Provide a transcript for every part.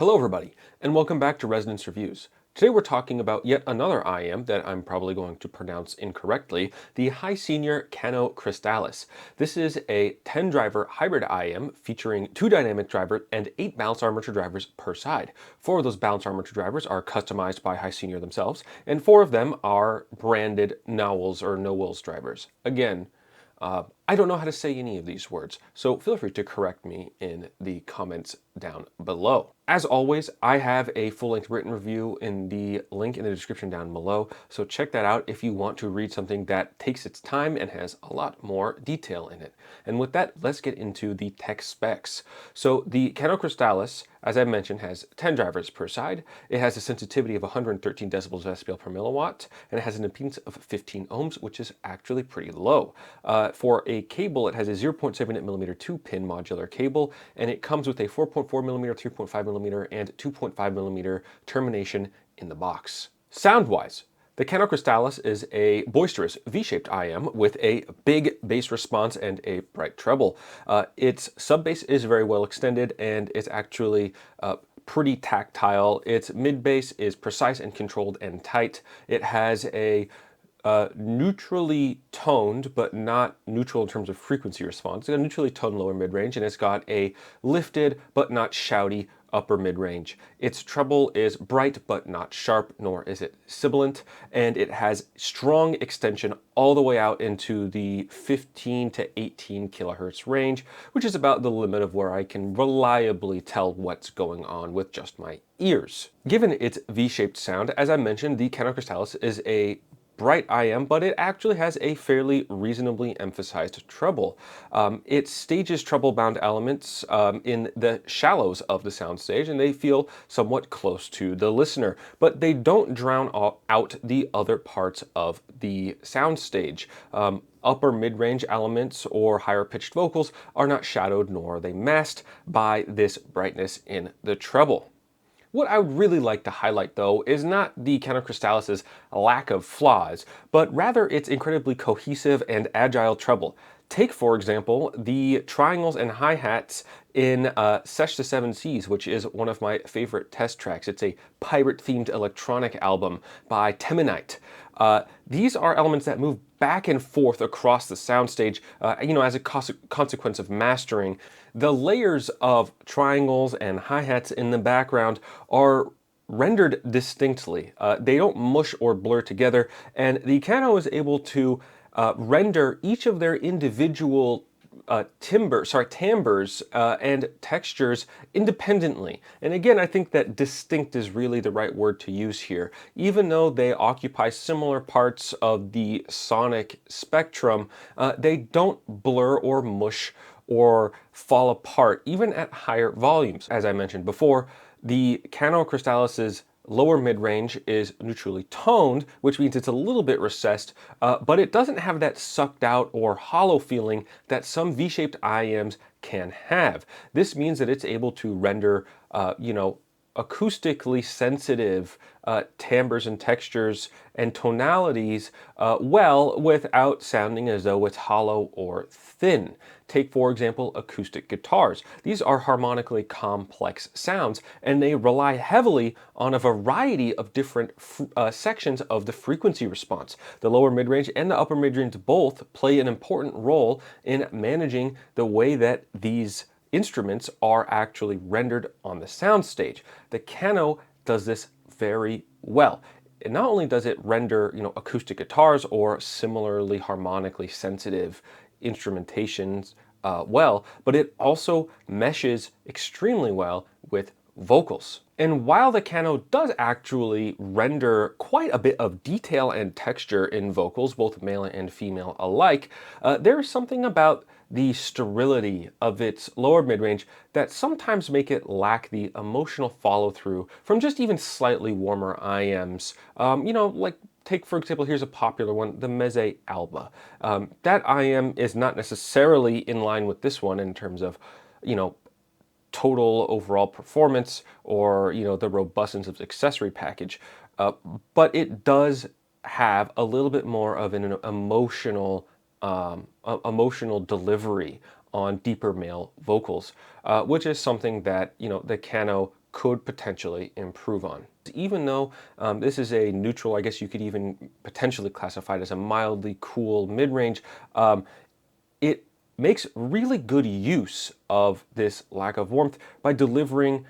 Hello everybody, and welcome back to Resonance Reviews. Today we're talking about yet another IM that I'm probably going to pronounce incorrectly, the HiSenior Cano Cristales. This is a 10-driver hybrid IM featuring 2 dynamic drivers and 8 balance armature drivers per side. 4 of those balance armature drivers are customized by HiSenior themselves, and 4 of them are branded no-wills or no-wills drivers. Again, I don't know how to say any of these words, so feel free to correct me in the comments down below. As always, I have a full-length written review in the link in the description down below, so check that out if you want to read something that takes its time and has a lot more detail in it. And with that, let's get into the tech specs. So the Cano Cristales, as I mentioned, has 10 drivers per side. It has a sensitivity of 113 decibels decibel per milliwatt, and it has an impedance of 15 ohms, which is actually pretty low. For a cable, it has a 0.78 millimeter 2-pin modular cable, and it comes with a 4.4 millimeter, 3.5 millimeter, and 2.5 millimeter termination in the box. Sound-wise, the Cano Cristales is a boisterous V-shaped IM with a big bass response and a bright treble. Its sub-bass is very well extended, and it's actually pretty tactile. Its mid-bass is precise and controlled and tight. It has a neutrally toned, but not neutral in terms of frequency response. It's got a neutrally toned lower mid-range, and it's got a lifted but not shouty upper mid-range. Its treble is bright but not sharp, nor is it sibilant, and it has strong extension all the way out into the 15 to 18 kilohertz range, which is about the limit of where I can reliably tell what's going on with just my ears. Given its V-shaped sound, as I mentioned, the Cano Cristales is a bright IM, but it actually has a fairly reasonably emphasized treble. It stages treble-bound elements in the shallows of the soundstage, and they feel somewhat close to the listener, but they don't drown out the other parts of the soundstage. Upper mid-range elements or higher pitched vocals are not shadowed nor are they masked by this brightness in the treble. What I would really like to highlight, though, is not the Cano Cristales' lack of flaws, but rather its incredibly cohesive and agile treble. Take, for example, the triangles and hi-hats in Sesh the Seven Seas, which is one of my favorite test tracks. It's a pirate-themed electronic album by Teminite. These are elements that move back and forth across the soundstage, as a consequence of mastering. The layers of triangles and hi-hats in the background are rendered distinctly. They don't mush or blur together, and the Cano is able to render each of their individual timbres and textures independently. And again, I think that distinct is really the right word to use here. Even though they occupy similar parts of the sonic spectrum, they don't blur or mush or fall apart, even at higher volumes. As I mentioned before, the Cano Cristales' lower mid-range is neutrally toned, which means it's a little bit recessed, but it doesn't have that sucked out or hollow feeling that some V-shaped IMs can have. This means that it's able to render, acoustically sensitive timbres and textures and tonalities well without sounding as though it's hollow or thin. Take, for example, acoustic guitars. These are harmonically complex sounds, and they rely heavily on a variety of different sections of the frequency response. The lower mid-range and the upper mid-range both play an important role in managing the way that these instruments are actually rendered on the soundstage. The Cano does this very well. And not only does it render, acoustic guitars or similarly harmonically sensitive instrumentations well, but it also meshes extremely well with vocals. And while the Cano does actually render quite a bit of detail and texture in vocals, both male and female alike, there is something about the sterility of its lower mid-range that sometimes make it lack the emotional follow-through from just even slightly warmer IMs. Like take, for example, here's a popular one, the Meze Alba. That IM is not necessarily in line with this one in terms of, total overall performance or, the robustness of the accessory package. But it does have a little bit more of an emotional delivery on deeper male vocals, which is something that, the Cano could potentially improve on. Even though this is a neutral, I guess you could even potentially classify it as a mildly cool mid-range, it makes really good use of this lack of warmth by delivering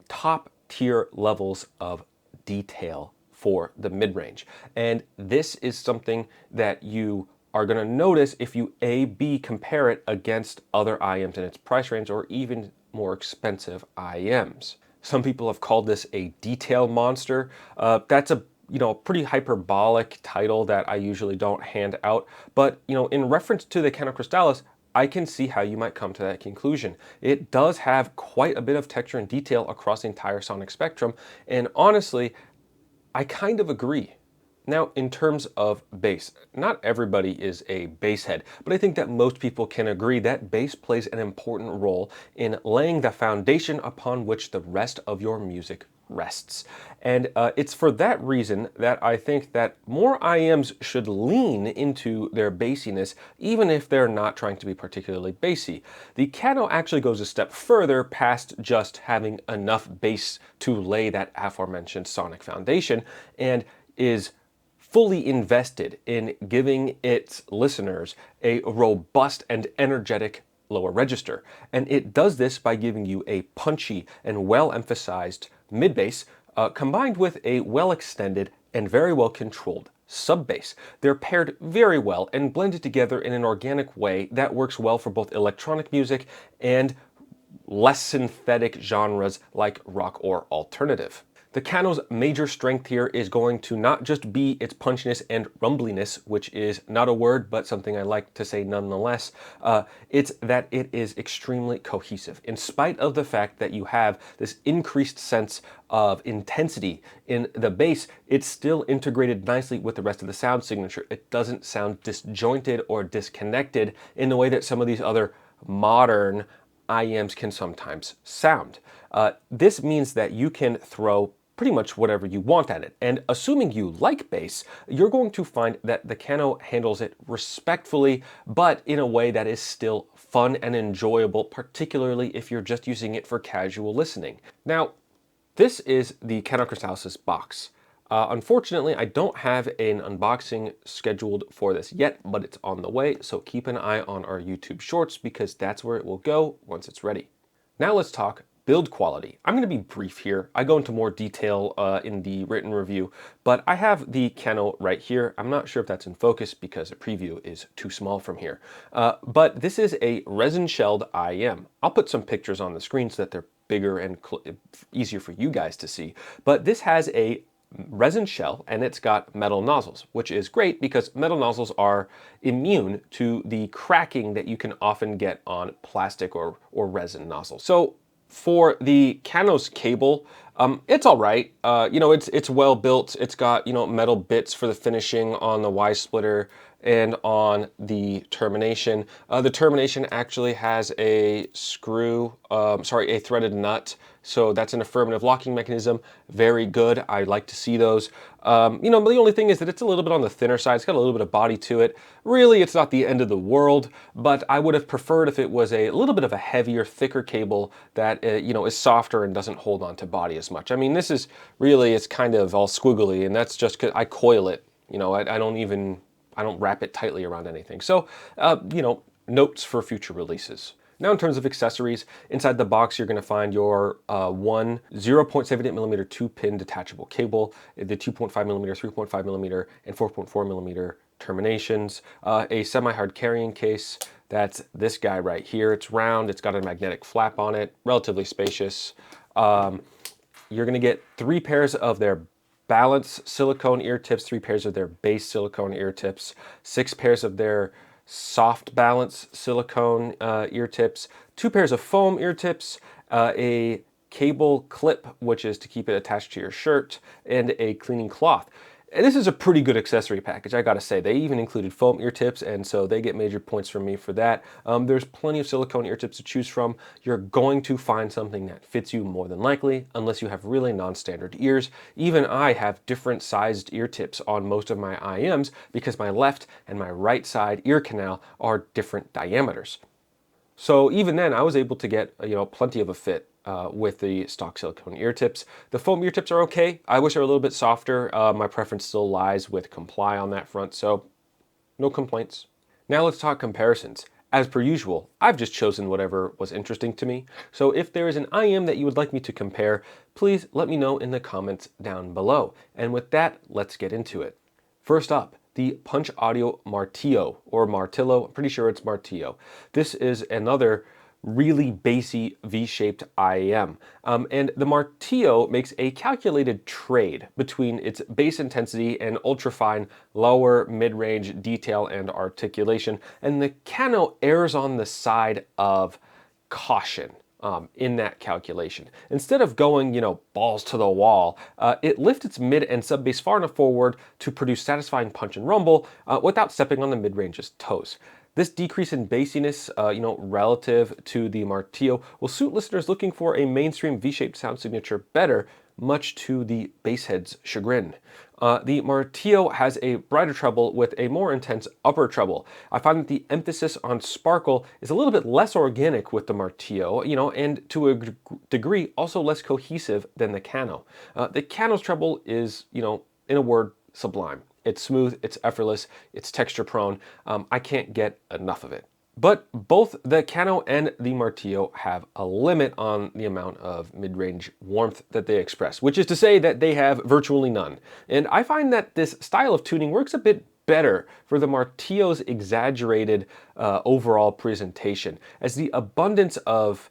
top tier levels of detail for the mid-range. And this is something that you are going to notice if you A/B compare it against other IMs in its price range or even more expensive IMs. Some people have called this a detail monster. That's a pretty hyperbolic title that I usually don't hand out. But in reference to the Cano Cristales, I can see how you might come to that conclusion. It does have quite a bit of texture and detail across the entire sonic spectrum, and honestly, I kind of agree. Now, in terms of bass, not everybody is a bass head, but I think that most people can agree that bass plays an important role in laying the foundation upon which the rest of your music rests. And it's for that reason that I think that more IMs should lean into their bassiness, even if they're not trying to be particularly bassy. The Cano actually goes a step further past just having enough bass to lay that aforementioned sonic foundation, and is fully invested in giving its listeners a robust and energetic lower register. And it does this by giving you a punchy and well-emphasized mid-bass combined with a well-extended and very well-controlled sub-bass. They're paired very well and blended together in an organic way that works well for both electronic music and less synthetic genres like rock or alternative. The Cano's major strength here is going to not just be its punchiness and rumbliness, which is not a word, but something I like to say nonetheless. It's that it is extremely cohesive. In spite of the fact that you have this increased sense of intensity in the bass, it's still integrated nicely with the rest of the sound signature. It doesn't sound disjointed or disconnected in the way that some of these other modern IMs can sometimes sound. This means that you can throw pretty much whatever you want at it. And assuming you like bass, you're going to find that the Cano handles it respectfully, but in a way that is still fun and enjoyable, particularly if you're just using it for casual listening. Now, this is the Cano Cristales box. Unfortunately, I don't have an unboxing scheduled for this yet, but it's on the way, so keep an eye on our YouTube shorts because that's where it will go once it's ready. Now let's talk build quality. I'm going to be brief here. I go into more detail in the written review, but I have the Cano right here. I'm not sure if that's in focus because a preview is too small from here. But this is a resin shelled IM. I'll put some pictures on the screen so that they're bigger and easier for you guys to see. But this has a resin shell and it's got metal nozzles, which is great because metal nozzles are immune to the cracking that you can often get on plastic or resin nozzles. So for the Cano's cable, it's all right. It's well built. It's got, metal bits for the finishing on the Y splitter and on the termination. The termination actually has a a threaded nut. So that's an affirmative locking mechanism. Very good. I like to see those. The only thing is that it's a little bit on the thinner side. It's got a little bit of body to it. Really, it's not the end of the world, but I would have preferred if it was a little bit of a heavier, thicker cable that, is softer and doesn't hold on to body as much. I mean, this is really, it's kind of all squiggly, and that's just because I coil it. I don't wrap it tightly around anything. So, notes for future releases. Now in terms of accessories, inside the box you're going to find your one 0.78mm 2-pin detachable cable, the 2.5mm, 3.5mm, and 4.4mm terminations, a semi-hard carrying case. That's this guy right here. It's round, it's got a magnetic flap on it, relatively spacious. You're going to get 3 pairs of their balance silicone ear tips, 3 pairs of their base silicone ear tips, 6 pairs of their soft balance silicone ear tips, 2 pairs of foam ear tips, a cable clip, which is to keep it attached to your shirt, and a cleaning cloth. And this is a pretty good accessory package, I gotta say. They even included foam ear tips, and so they get major points from me for that. There's plenty of silicone ear tips to choose from. You're going to find something that fits you more than likely, unless you have really non-standard ears. Even I have different sized ear tips on most of my IMs because my left and my right side ear canal are different diameters. So even then, I was able to get plenty of a fit with the stock silicone ear tips. The foam ear tips are okay. I wish they were a little bit softer. My preference still lies with Comply on that front, so no complaints. Now let's talk comparisons. As per usual, I've just chosen whatever was interesting to me. So if there is an IM that you would like me to compare, please let me know in the comments down below. And with that, let's get into it. First up, the Punch Audio Martilo, or Martilo, I'm pretty sure it's Martilo. This is another really bassy V-shaped IEM. And the Martilo makes a calculated trade between its bass intensity and ultrafine lower mid-range detail and articulation, and the Cano errs on the side of caution. In that calculation. Instead of going, balls to the wall, it lifts its mid and sub bass far enough forward to produce satisfying punch and rumble without stepping on the mid-range's toes. This decrease in bassiness, relative to the Martilo will suit listeners looking for a mainstream V-shaped sound signature better, much to the basshead's chagrin. The Martilo has a brighter treble with a more intense upper treble. I find that the emphasis on sparkle is a little bit less organic with the Martilo, and to a degree also less cohesive than the Cano. The Cano's treble is, in a word, sublime. It's smooth, it's effortless, it's texture prone. I can't get enough of it. But both the Cano and the Martilo have a limit on the amount of mid-range warmth that they express, which is to say that they have virtually none. And I find that this style of tuning works a bit better for the Martilo's exaggerated overall presentation, as the abundance of,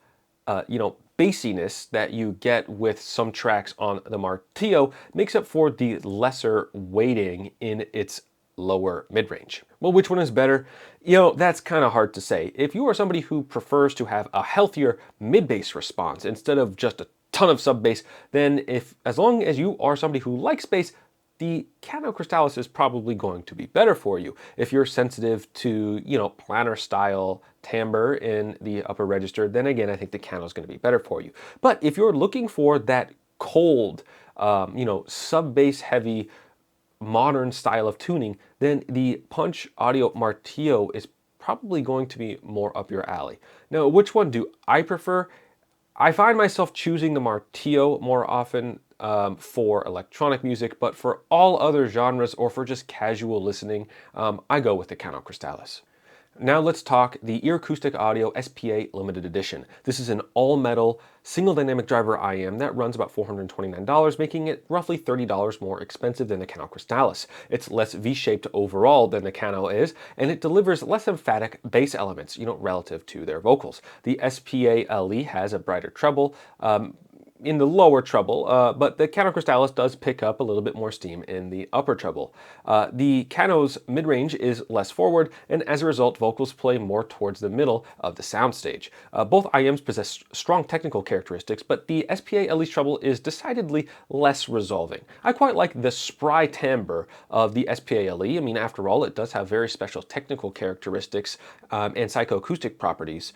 bassiness that you get with some tracks on the Martilo makes up for the lesser weighting in its lower mid-range. Well, which one is better? That's kind of hard to say. If you are somebody who prefers to have a healthier mid-bass response instead of just a ton of sub-bass, then as long as you are somebody who likes bass, the Cano Cristales is probably going to be better for you. If you're sensitive to, planar style timbre in the upper register, then again, I think the Cano is going to be better for you. But if you're looking for that cold, sub-bass heavy, modern style of tuning, then the Punch Audio Martilo is probably going to be more up your alley. Now, which one do I prefer? I find myself choosing the Martilo more often for electronic music, but for all other genres or for just casual listening, I go with the Cano Cristales. Now let's talk the EarAcoustic Audio SPA Limited Edition. This is an all-metal, single dynamic driver IM that runs about $429, making it roughly $30 more expensive than the Cano Cristales. It's less V-shaped overall than the Cano is, and it delivers less emphatic bass elements, relative to their vocals. The SPA LE has a brighter treble, in the lower treble, but the Cano Cristales does pick up a little bit more steam in the upper treble. The Cano's mid-range is less forward, and as a result, vocals play more towards the middle of the soundstage. Both IMs possess strong technical characteristics, but the SPA LE's treble is decidedly less resolving. I quite like the spry timbre of the SPA LE. I mean, after all, it does have very special technical characteristics and psychoacoustic properties.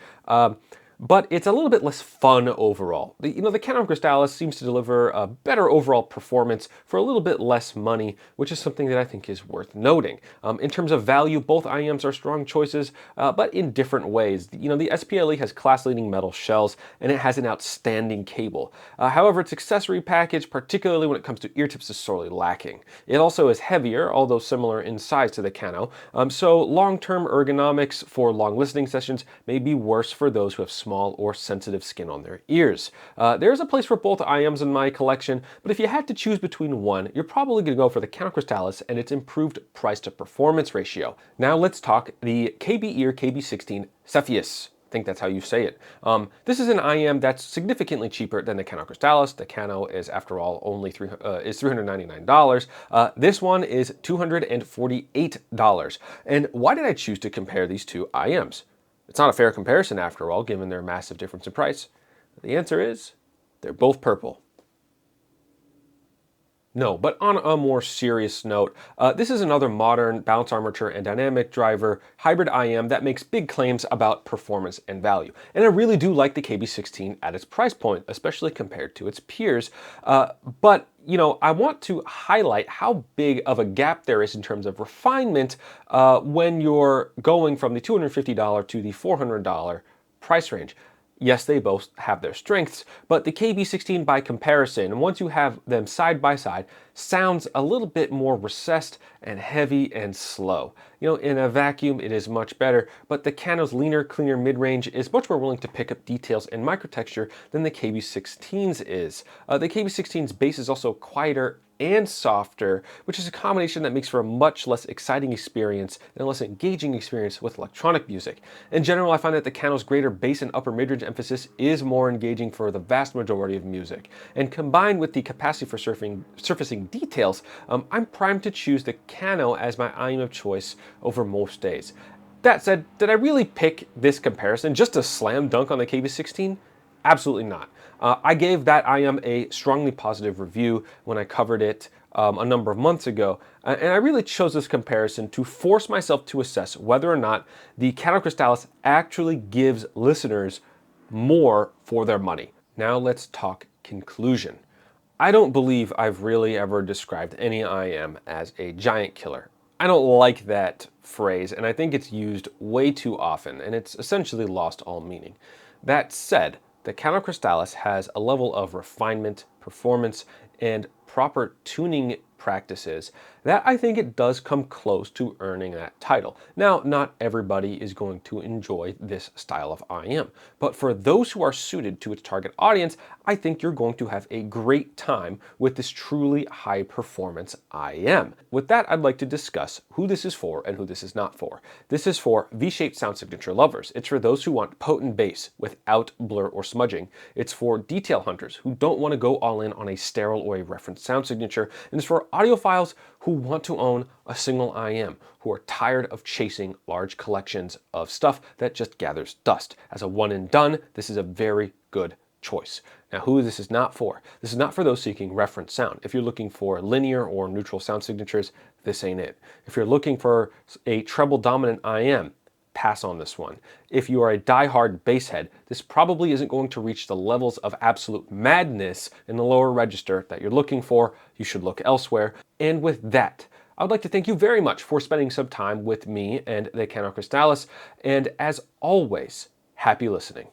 But it's a little bit less fun overall. The Cano Cristales seems to deliver a better overall performance for a little bit less money, which is something that I think is worth noting. In terms of value, both IMs are strong choices, but in different ways. The SPLE has class-leading metal shells, and it has an outstanding cable. However, its accessory package, particularly when it comes to ear tips, is sorely lacking. It also is heavier, although similar in size to the Cano, so long-term ergonomics for long listening sessions may be worse for those who have small or sensitive skin on their ears. There's a place for both IMs in my collection, but if you had to choose between one, you're probably going to go for the Cano Cristales and its improved price to performance ratio. Now let's talk the KBEar KB16 Cepheus. I think that's how you say it. This is an IM that's significantly cheaper than the Cano Cristales. The Cano is, after all, only $399. This one is $248. And why did I choose to compare these two IMs? It's not a fair comparison, after all, given their massive difference in price. The answer is, they're both purple. No, but on a more serious note, this is another modern bounce armature and dynamic driver hybrid IM that makes big claims about performance and value. And I really do like the KB16 at its price point, especially compared to its peers. But I want to highlight how big of a gap there is in terms of refinement when you're going from the $250 to the $400 price range. Yes, they both have their strengths, but the KB16 by comparison, once you have them side by side, sounds a little bit more recessed and heavy and slow. In a vacuum, it is much better, but the Cano's leaner, cleaner mid-range is much more willing to pick up details and microtexture than the KB16's is. The KB16's bass is also quieter and softer, which is a combination that makes for a much less exciting experience and a less engaging experience with electronic music. In general, I find that the Cano's greater bass and upper mid-range emphasis is more engaging for the vast majority of music. And combined with the capacity for surfacing details, I'm primed to choose the Cano as my IM of choice over most days. That said, did I really pick this comparison just to slam dunk on the KB16? Absolutely not. I gave that IM a strongly positive review when I covered it a number of months ago, and I really chose this comparison to force myself to assess whether or not the Cano Cristales actually gives listeners more for their money. Now let's talk conclusion. I don't believe I've really ever described any IM as a giant killer. I don't like that phrase, and I think it's used way too often, and it's essentially lost all meaning. That said, the Cano Cristales has a level of refinement, performance, and proper tuning practices that I think it does come close to earning that title. Now, not everybody is going to enjoy this style of IM, but for those who are suited to its target audience, I think you're going to have a great time with this truly high performance IM. With that, I'd like to discuss who this is for and who this is not for. This is for V-shaped sound signature lovers. It's for those who want potent bass without blur or smudging. It's for detail hunters who don't want to go all in on a sterile or a reference sound signature. And it's for audiophiles who want to own a single IM, who are tired of chasing large collections of stuff that just gathers dust. As a one and done, this is a very good choice. Now, who this is not for? This is not for those seeking reference sound. If you're looking for linear or neutral sound signatures, this ain't it. If you're looking for a treble dominant IM, pass on this one. If you are a die-hard bass head, this probably isn't going to reach the levels of absolute madness in the lower register that you're looking for. You should look elsewhere. And with that, I would like to thank you very much for spending some time with me and the Cano Cristales. And as always, happy listening.